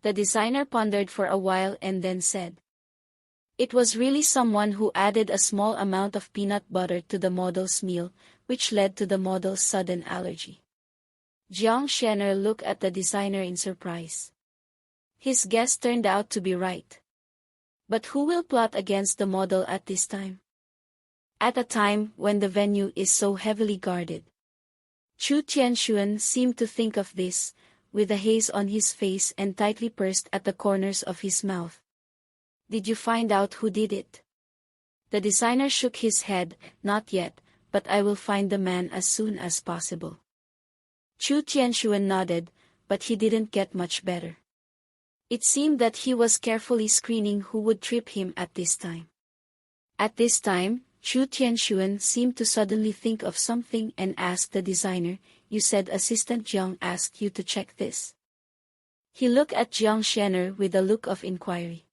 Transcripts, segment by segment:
The designer pondered for a while and then said. It was really someone who added a small amount of peanut butter to the model's meal, which led to the model's sudden allergy. Jiang Shenner looked at the designer in surprise. His guess turned out to be right. But who will plot against the model at this time? At a time when the venue is so heavily guarded. Chu Tianxuan seemed to think of this, with a haze on his face and tightly pursed at the corners of his mouth. Did you find out who did it? The designer shook his head. Not yet, but I will find the man as soon as possible. Chu Tianxuan nodded, but he didn't get much better. It seemed that he was carefully screening who would trip him at this time. At this time, Chu Tianxuan seemed to suddenly think of something and asked the designer, "You said Assistant Jiang asked you to check this?" He looked at Jiang Shenner with a look of inquiry.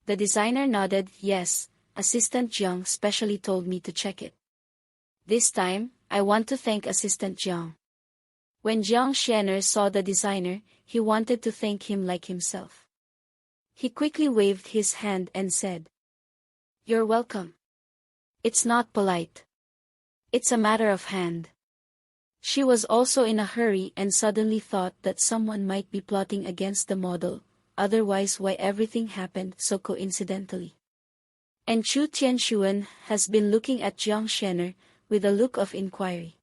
The designer nodded. "Yes, Assistant Jiang specially told me to check it. This time, I want to thank Assistant Jiang." When Jiang Shenner saw the designer, he wanted to thank him like himself. He quickly waved his hand and said, "You're welcome. It's not polite. It's a matter of hand." She was also in a hurry and suddenly thought that someone might be plotting against the model, otherwise why everything happened so coincidentally. And Chu Tianxuan has been looking at Jiang Shenner with a look of inquiry.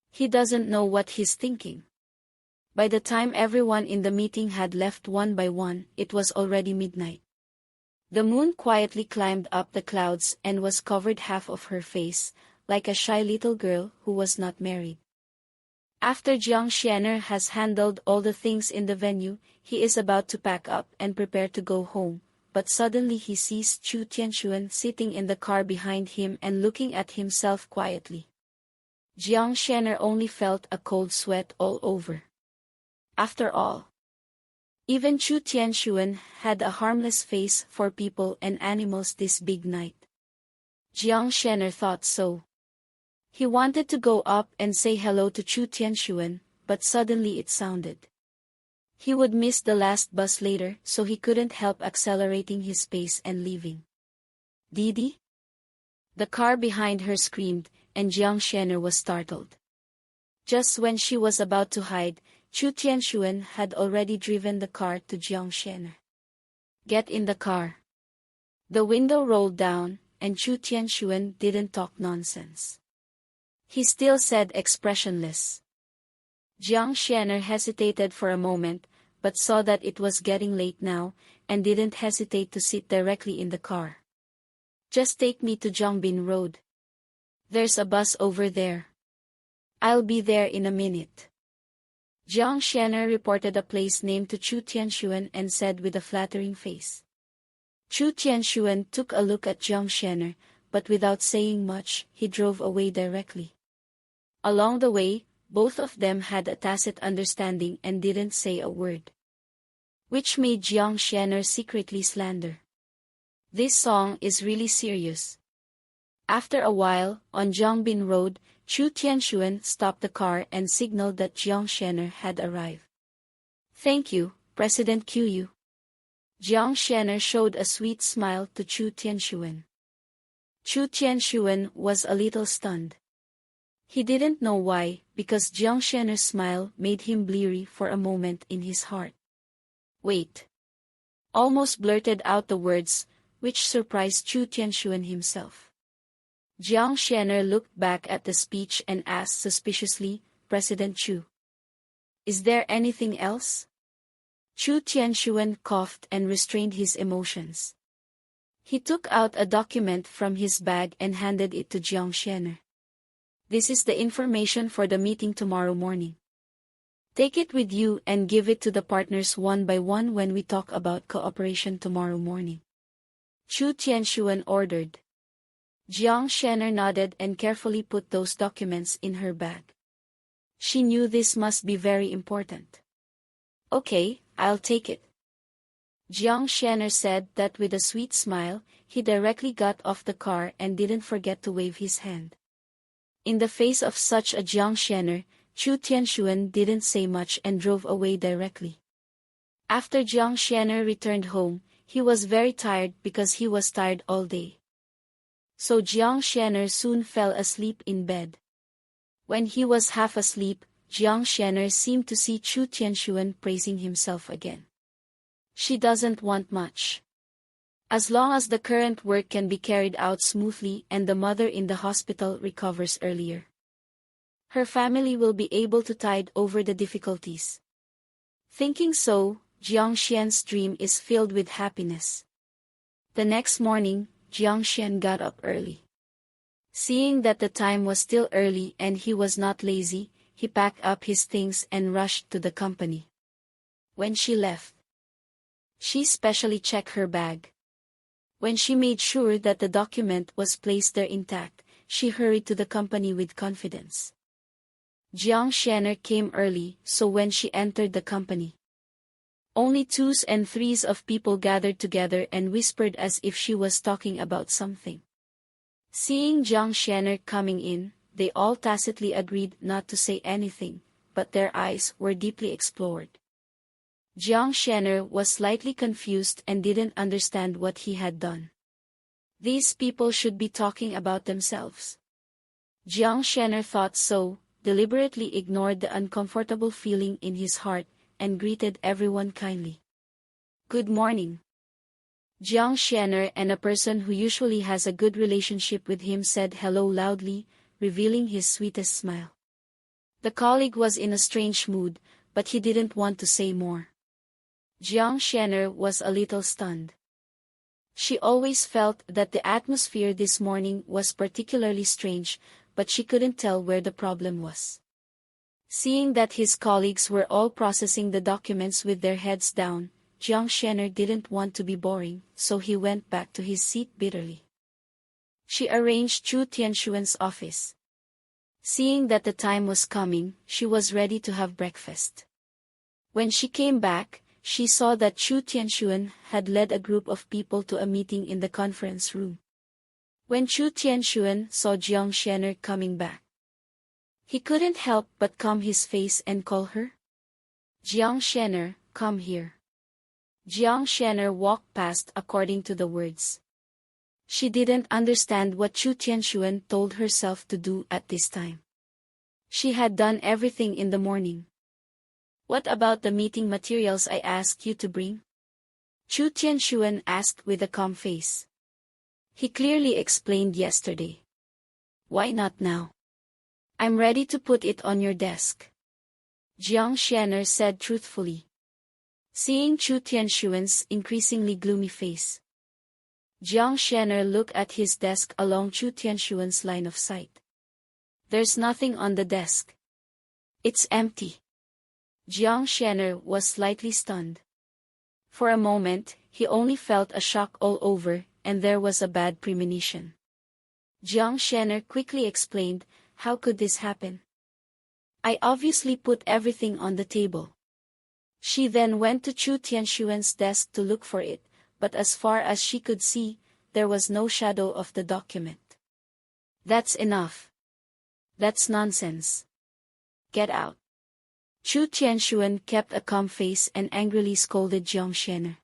He doesn't know what he's thinking. By the time everyone in the meeting had left one by one, it was already midnight. The moon quietly climbed up the clouds and was covered half of her face, like a shy little girl who was not married. After Jiang Shenner has handled all the things in the venue, he is about to pack up and prepare to go home, but suddenly he sees Chu Tianxuan sitting in the car behind him and looking at himself quietly. Jiang Shenner only felt a cold sweat all over. After all, even Chu Tianxuan had a harmless face for people and animals this big night. Jiang Shenner thought so. He wanted to go up and say hello to Chu Tianxuan, but suddenly it sounded. He would miss the last bus later, so he couldn't help accelerating his pace and leaving. "Didi?" The car behind her screamed, and Jiang Shenner was startled. Just when she was about to hide, Chu Tianxuan had already driven the car to Jiang Shenner. "Get in the car." The window rolled down, and Chu Tianxuan didn't talk nonsense. He still said expressionless. Jiang Shenner hesitated for a moment, but saw that it was getting late now, and didn't hesitate to sit directly in the car. "Just take me to Zhongbin Road. There's a bus over there. I'll be there in a minute." Jiang Shenner reported a place name to Chu Tianxuan and said with a flattering face. Chu Tianxuan took a look at Jiang Shenner, but without saying much, he drove away directly. Along the way, both of them had a tacit understanding and didn't say a word. Which made Jiang Shenner secretly slander. This song is really serious. After a while, on Zhongbin Road, Chu Tianxuan stopped the car and signaled that Jiang Shenner had arrived. "Thank you, President Qiu." Jiang Shenner showed a sweet smile to Chu Tianxuan. Chu Tianxuan was a little stunned. He didn't know why, because Jiang Shenner's smile made him bleary for a moment in his heart. "Wait." Almost blurted out the words, which surprised Chu Tianxuan himself. Jiang Shenner looked back at the speech and asked suspiciously, "President Chu, is there anything else?" Chu Tianxuan coughed and restrained his emotions. He took out a document from his bag and handed it to Jiang Shenner. "This is the information for the meeting tomorrow morning. Take it with you and give it to the partners one by one when we talk about cooperation tomorrow morning," Chu Tianxuan ordered. Jiang Shenner nodded and carefully put those documents in her bag. She knew this must be very important. "Okay, I'll take it." Jiang Shenner said that with a sweet smile. He directly got off the car and didn't forget to wave his hand. In the face of such a Jiang Shenner, Chu Tianxuan didn't say much and drove away directly. After Jiang Xianer returned home, he was very tired because he was tired all day. So Jiang Xianer soon fell asleep in bed. When he was half asleep, Jiang Xianer seemed to see Chu Tianxuan praising himself again. She doesn't want much. As long as the current work can be carried out smoothly and the mother in the hospital recovers earlier, her family will be able to tide over the difficulties. Thinking so, Jiang Xian's dream is filled with happiness. The next morning, Jiang Xian got up early. Seeing that the time was still early and he was not lazy, he packed up his things and rushed to the company. When she left, she specially checked her bag. When she made sure that the document was placed there intact, she hurried to the company with confidence. Jiang Xianer came early, so when she entered the company, only twos and threes of people gathered together and whispered as if she was talking about something. Seeing Jiang Xianer coming in, they all tacitly agreed not to say anything, but their eyes were deeply explored. Jiang Xianer was slightly confused and didn't understand what he had done. These people should be talking about themselves. Jiang Xianer thought so, deliberately ignored the uncomfortable feeling in his heart, and greeted everyone kindly. Good morning. Jiang Xianer and a person who usually has a good relationship with him said hello loudly, revealing his sweetest smile. The colleague was in a strange mood, but he didn't want to say more. Jiang Xianer was a little stunned. She always felt that the atmosphere this morning was particularly strange, but she couldn't tell where the problem was. Seeing that his colleagues were all processing the documents with their heads down, Jiang Xianer didn't want to be boring, so he went back to his seat bitterly. She arranged Chu Tianxuan's office. Seeing that the time was coming, she was ready to have breakfast. When she came back, she saw that Chu Tianxuan had led a group of people to a meeting in the conference room. When Chu Tianxuan saw Jiang Xianer coming back, he couldn't help but calm his face and call her. Jiang Xianer, come here. Jiang Xianer walked past according to the words. She didn't understand what Chu Tianxuan told herself to do at this time. She had done everything in the morning. What about the meeting materials I asked you to bring? Chu Tianxuan asked with a calm face. He clearly explained yesterday. Why not now? I'm ready to put it on your desk. Jiang Xianer said truthfully. Seeing Chu Tianxuan's increasingly gloomy face, Jiang Xianer looked at his desk along Chu Tianxuan's line of sight. There's nothing on the desk. It's empty. Jiang Xianer was slightly stunned. For a moment, he only felt a shock all over, and there was a bad premonition. Jiang Xianer quickly explained, how could this happen? I obviously put everything on the table. She then went to Chu Tianxuan's desk to look for it, but as far as she could see, there was no shadow of the document. That's enough. That's nonsense. Get out. Chu Tianxuan kept a calm face and angrily scolded Jiang Xianer,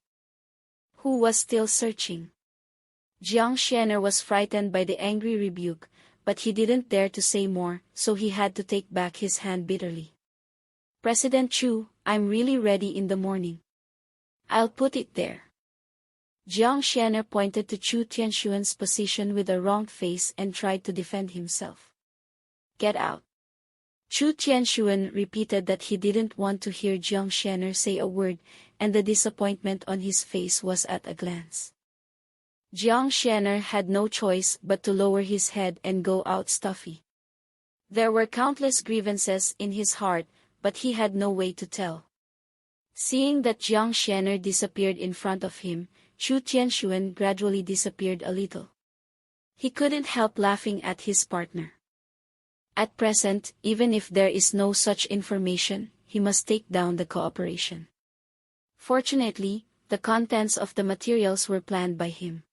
who was still searching. Jiang Xianer was frightened by the angry rebuke, but he didn't dare to say more, so he had to take back his hand bitterly. President Chu, I'm really ready in the morning. I'll put it there. Jiang Xianer pointed to Chu Tianxuan's position with a wrong face and tried to defend himself. Get out. Chu Tianxuan repeated that he didn't want to hear Jiang Xianer say a word, and the disappointment on his face was at a glance. Jiang Xianer had no choice but to lower his head and go out stuffy. There were countless grievances in his heart, but he had no way to tell. Seeing that Jiang Xianer disappeared in front of him, Chu Tianxuan gradually disappeared a little. He couldn't help laughing at his partner. At present, even if there is no such information, he must take down the cooperation. Fortunately, the contents of the materials were planned by him.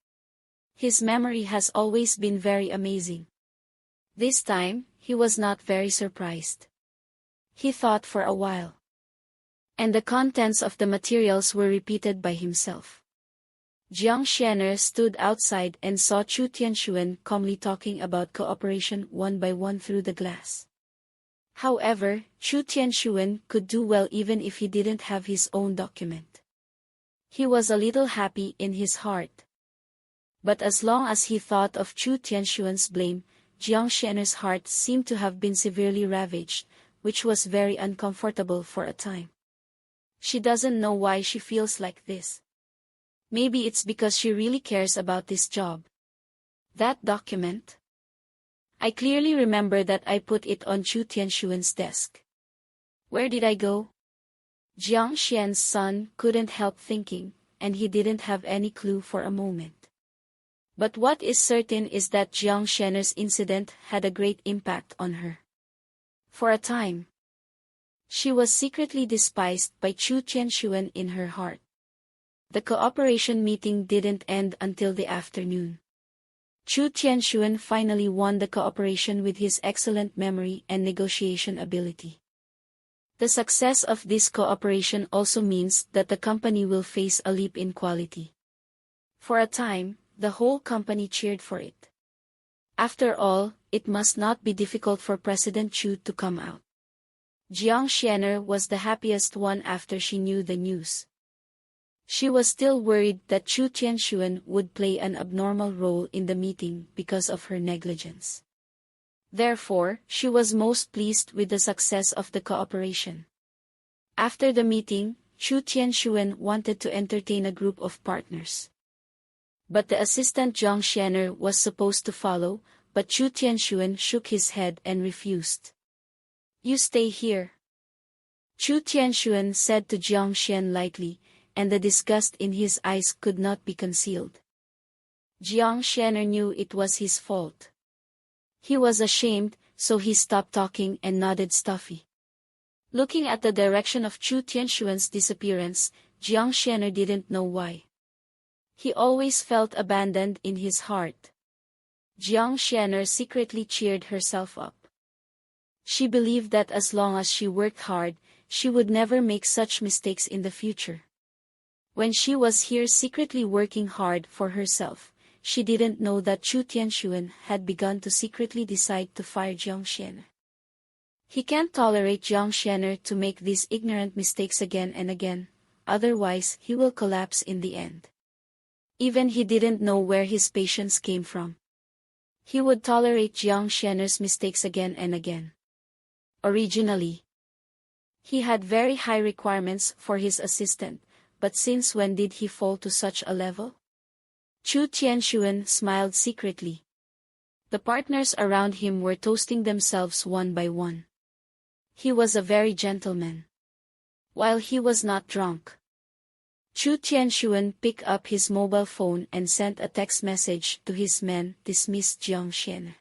His memory has always been very amazing. This time, he was not very surprised. He thought for a while. and the contents of the materials were repeated by himself. Jiang Xianer stood outside and saw Chu Tianxuan calmly talking about cooperation one by one through the glass. However, Chu Tianxuan could do well even if he didn't have his own document. He was a little happy in his heart. But as long as he thought of Chu Tianxuan's blame, Jiang Xianer's heart seemed to have been severely ravaged, which was very uncomfortable for a time. She doesn't know why she feels like this. Maybe it's because she really cares about this job. That document? I clearly remember that I put it on Chu Tianxuan's desk. Where did I go? Jiang Xian's son couldn't help thinking, and he didn't have any clue for a moment. But what is certain is that Jiang Xianer's incident had a great impact on her. For a time, she was secretly despised by Chu Tianxuan in her heart. The cooperation meeting didn't end until the afternoon. Chu Tianxuan finally won the cooperation with his excellent memory and negotiation ability. The success of this cooperation also means that the company will face a leap in quality. For a time, the whole company cheered for it. After all, it must not be difficult for President Chu to come out. Jiang Xianer was the happiest one after she knew the news. She was still worried that Chu Tianxuan would play an abnormal role in the meeting because of her negligence. Therefore, she was most pleased with the success of the cooperation. After the meeting, Chu Tianxuan wanted to entertain a group of partners. But the assistant Jiang Xianer was supposed to follow, but Chu Tianxuan shook his head and refused. You stay here. Chu Tianxuan said to Jiang Xian lightly, and the disgust in his eyes could not be concealed. Jiang Xianer knew it was his fault. He was ashamed, so he stopped talking and nodded stuffy. Looking at the direction of Chu Tianxuan's disappearance, Jiang Xianer didn't know why. He always felt abandoned in his heart. Jiang Xianer secretly cheered herself up. She believed that as long as she worked hard, she would never make such mistakes in the future. When she was here secretly working hard for herself, she didn't know that Chu Tianxuan had begun to secretly decide to fire Jiang Xianer. He can't tolerate Jiang Xianer to make these ignorant mistakes again and again, otherwise he will collapse in the end. Even he didn't know where his patience came from. He would tolerate Jiang Xianer's mistakes again and again. Originally, he had very high requirements for his assistant, but since when did he fall to such a level? Chu Tianxuan smiled secretly. The partners around him were toasting themselves one by one. He was a very gentleman. While he was not drunk, Chu Tianxuan picked up his mobile phone and sent a text message to his men, dismissed Jiang Xianer.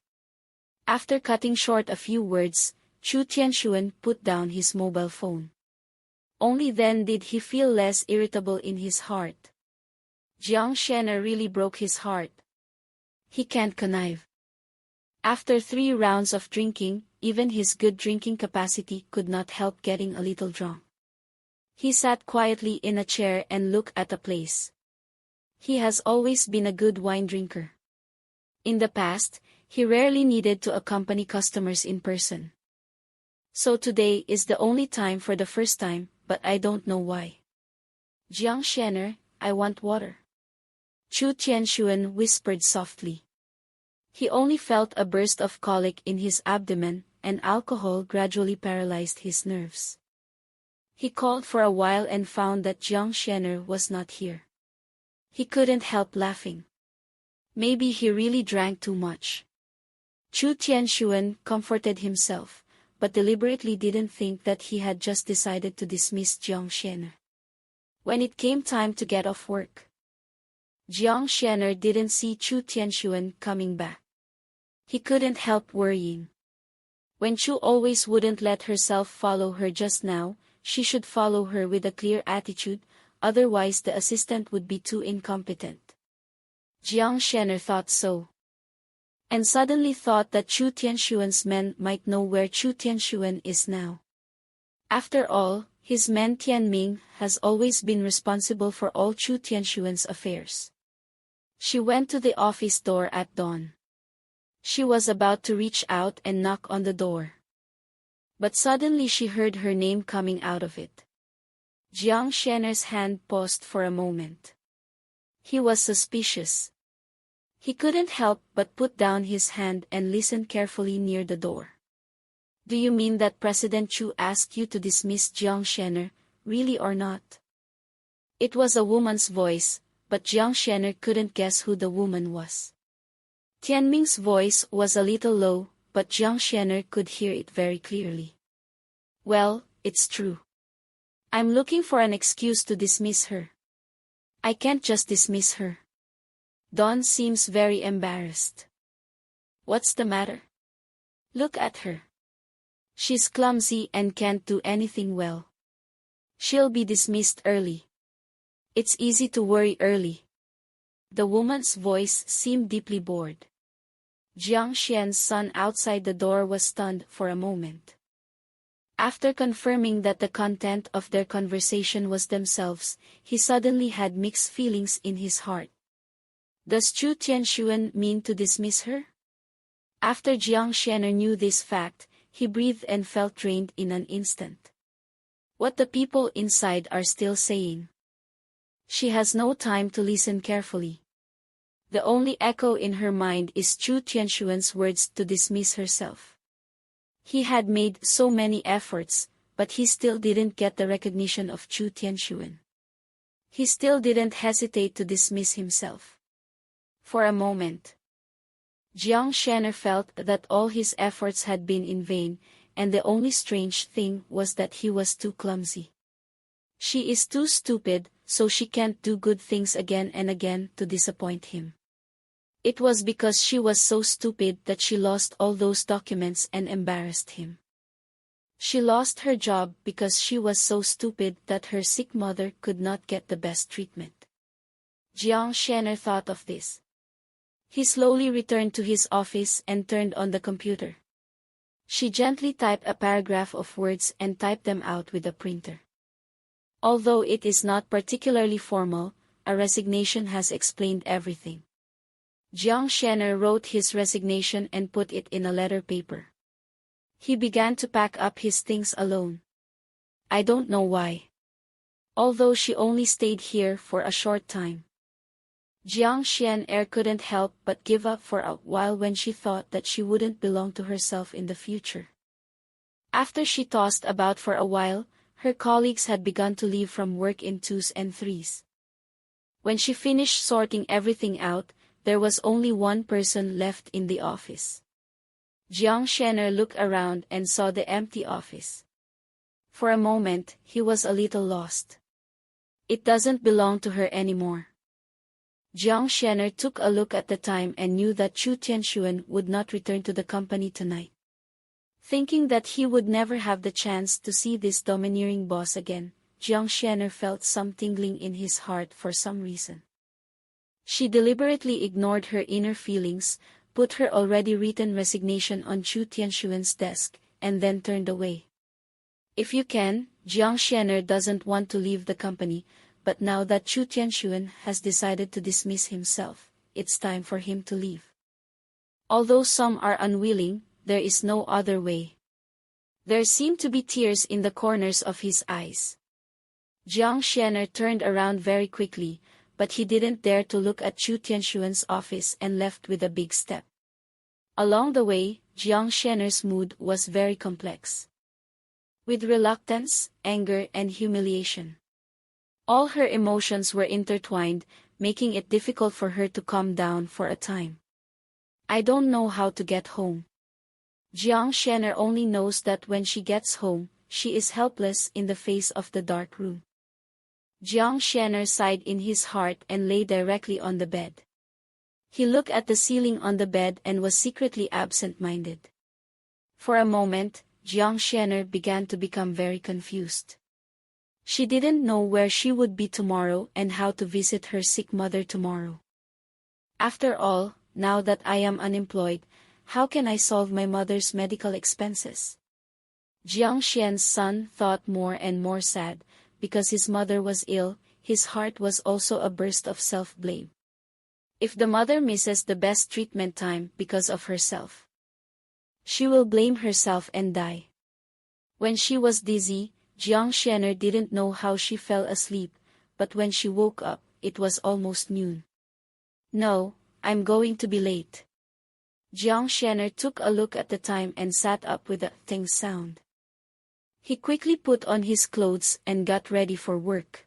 After cutting short a few words, Chu Tianxuan put down his mobile phone. Only then did he feel less irritable in his heart. Jiang Xianer really broke his heart. He can't connive. After 3 rounds of drinking, even his good drinking capacity could not help getting a little drunk. He sat quietly in a chair and looked at a place. He has always been a good wine drinker. In the past, he rarely needed to accompany customers in person. So today is the only time for the first time, but I don't know why. Jiang Xianer, I want water. Chu Tianxuan whispered softly. He only felt a burst of colic in his abdomen, and alcohol gradually paralyzed his nerves. He called for a while and found that Jiang Xianer was not here. He couldn't help laughing. Maybe he really drank too much. Chu Tianxuan comforted himself, but deliberately didn't think that he had just decided to dismiss Jiang Xianer. When it came time to get off work, Jiang Xianer didn't see Chu Tianxuan coming back. He couldn't help worrying. When Chu always wouldn't let herself follow her just now, she should follow her with a clear attitude, otherwise the assistant would be too incompetent. Jiang Xianer thought so. And suddenly thought that Chu Tianxuan's men might know where Chu Tianxuan is now. After all, His man Tianming has always been responsible for all Chu Tianshuan's affairs. She went to the office door at dawn. She was about to reach out and knock on the door. But suddenly she heard her name coming out of it. Jiang Shenner's hand paused for a moment. He was suspicious. He couldn't help but put down his hand and listen carefully near the door. Do you mean that President Chu asked you to dismiss Jiang Shenner, really or not? It was a woman's voice, but Jiang Shenner couldn't guess who the woman was. Tianming's voice was a little low, but Jiang Shenner could hear it very clearly. Well, it's true. I'm looking for an excuse to dismiss her. I can't just dismiss her. Dawn seems very embarrassed. What's the matter? Look at her. She's clumsy and can't do anything well. She'll be dismissed early. It's easy to worry early. The woman's voice seemed deeply bored. Jiang Xian's son outside the door was stunned for a moment. After confirming that the content of their conversation was themselves, he suddenly had mixed feelings in his heart. Does Chu Tianshuan mean to dismiss her? After Jiang Shenner knew this fact, he breathed and felt drained in an instant. What the people inside are still saying. She has no time to listen carefully. The only echo in her mind is Chu Tianshuan's words to dismiss herself. He had made so many efforts, but he still didn't get the recognition of Chu Tianshuan. He still didn't hesitate to dismiss himself. For a moment, Jiang Shenner felt that all his efforts had been in vain, and the only strange thing was that he was too clumsy. She is too stupid, so she can't do good things again and again to disappoint him. It was because she was so stupid that she lost all those documents and embarrassed him. She lost her job because she was so stupid that her sick mother could not get the best treatment. Jiang Shenner thought of this. He slowly returned to his office and turned on the computer. She gently typed a paragraph of words and typed them out with a printer. Although it is not particularly formal, a resignation has explained everything. Jiang Shenner wrote his resignation and put it in a letter paper. He began to pack up his things alone. I don't know why. Although she only stayed here for a short time. Jiang Shenner couldn't help but give up for a while when she thought that she wouldn't belong to herself in the future. After she tossed about for a while, her colleagues had begun to leave from work in twos and threes. When she finished sorting everything out, there was only one person left in the office. Jiang Shenner looked around and saw the empty office. For a moment, he was a little lost. It doesn't belong to her anymore. Jiang Shenner took a look at the time and knew that Chu Tianshuan would not return to the company tonight. Thinking that he would never have the chance to see this domineering boss again, Jiang Shenner felt some tingling in his heart for some reason. She deliberately ignored her inner feelings, put her already written resignation on Chu Tianshuan's desk, and then turned away. If you can, Jiang Shenner doesn't want to leave the company, but now that Chu Tianshuan has decided to dismiss himself, it's time for him to leave. Although some are unwilling, there is no other way. There seemed to be tears in the corners of his eyes. Jiang Shenner turned around very quickly, but he didn't dare to look at Chu Tianshuan's office and left with a big step. Along the way, Jiang Shenner's mood was very complex. With reluctance, anger and humiliation. All her emotions were intertwined, making it difficult for her to calm down for a time. I don't know how to get home. Jiang Shenner only knows that when she gets home, she is helpless in the face of the dark room. Jiang Shenner sighed in his heart and lay directly on the bed. He looked at the ceiling on the bed and was secretly absent-minded. For a moment, Jiang Shenner began to become very confused. She didn't know where she would be tomorrow and how to visit her sick mother tomorrow. After all, now that I am unemployed, how can I solve my mother's medical expenses? Jiang Xian's son thought more and more sad, because his mother was ill. His heart was also a burst of self-blame. If the mother misses the best treatment time because of herself, she will blame herself and die. When she was dizzy, Jiang Xianer didn't know how she fell asleep, but when she woke up, it was almost noon. No, I'm going to be late. Jiang Xianer took a look at the time and sat up with a ting sound. He quickly put on his clothes and got ready for work.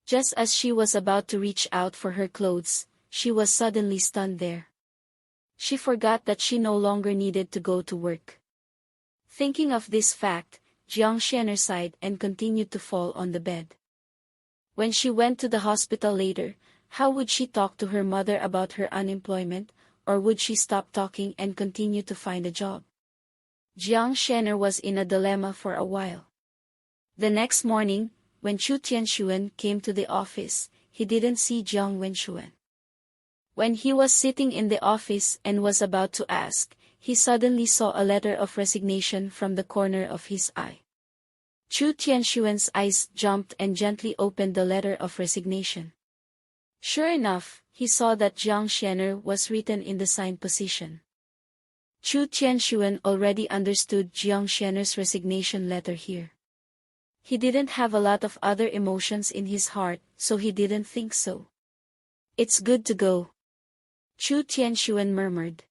Just as she was about to reach out for her clothes, she was suddenly stunned there. She forgot that she no longer needed to go to work. Thinking of this fact, Jiang Xianer sighed and continued to fall on the bed. When she went to the hospital later, how would she talk to her mother about her unemployment, or would she stop talking and continue to find a job? Jiang Xianer was in a dilemma for a while. The next morning, when Chu Tianxuan came to the office, he didn't see Jiang Wenxuan. When he was sitting in the office and was about to ask, he suddenly saw a letter of resignation from the corner of his eye. Chu Tianxuan's eyes jumped and gently opened the letter of resignation. Sure enough, he saw that Jiang Xianer was written in the signed position. Chu Tianxuan already understood Jiang Xianer's resignation letter here. He didn't have a lot of other emotions in his heart, so he didn't think so. It's good to go. Chu Tianxuan murmured.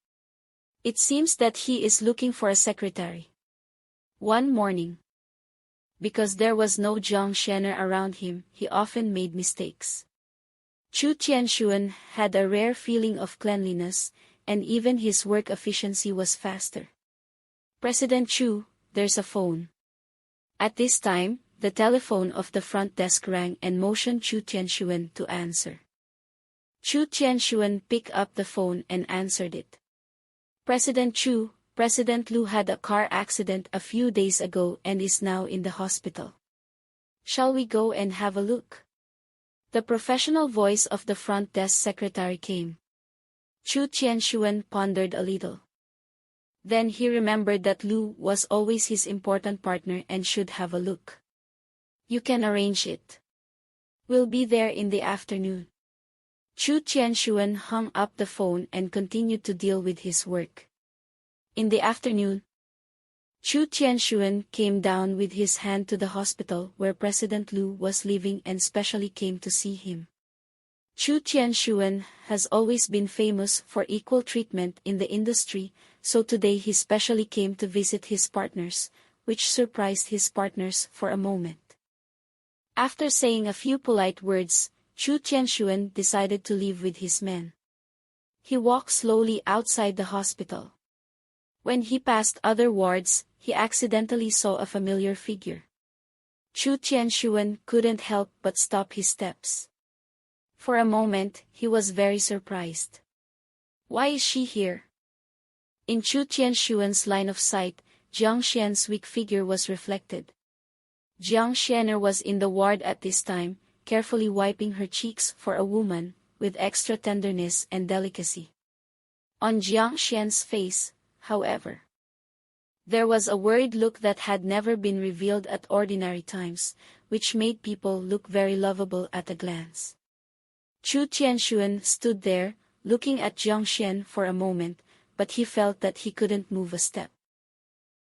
It seems that he is looking for a secretary. One morning, because there was no Jiang Xianer around him, he often made mistakes. Chu Tianxuan had a rare feeling of cleanliness, and even his work efficiency was faster. President Chu, there's a phone. At this time, the telephone of the front desk rang and motioned Chu Tianxuan to answer. Chu Tianxuan picked up the phone and answered it. President Chu, President Lu had a car accident a few days ago and is now in the hospital. Shall we go and have a look? The professional voice of the front desk secretary came. Chu Tianxuan pondered a little. Then he remembered that Lu was always his important partner and should have a look. You can arrange it. We'll be there in the afternoon. Chu Tianxuan hung up the phone and continued to deal with his work. In the afternoon, Chu Tianxuan came down with his hand to the hospital where President Lu was living and specially came to see him. Chu Tianxuan has always been famous for equal treatment in the industry, so today he specially came to visit his partners, which surprised his partners for a moment. After saying a few polite words, Chu Tianxuan decided to leave with his men. He walked slowly outside the hospital. When he passed other wards, he accidentally saw a familiar figure. Chu Tianxuan couldn't help but stop his steps. For a moment, he was very surprised. Why is she here? In Chu Tianxuan's line of sight, Jiang Xian's weak figure was reflected. Jiang Xianer was in the ward at this time, carefully wiping her cheeks for a woman, with extra tenderness and delicacy. On Jiang Xian's face, however, there was a worried look that had never been revealed at ordinary times, which made people look very lovable at a glance. Chu Tianxuan stood there, looking at Jiang Xian for a moment, but he felt that he couldn't move a step.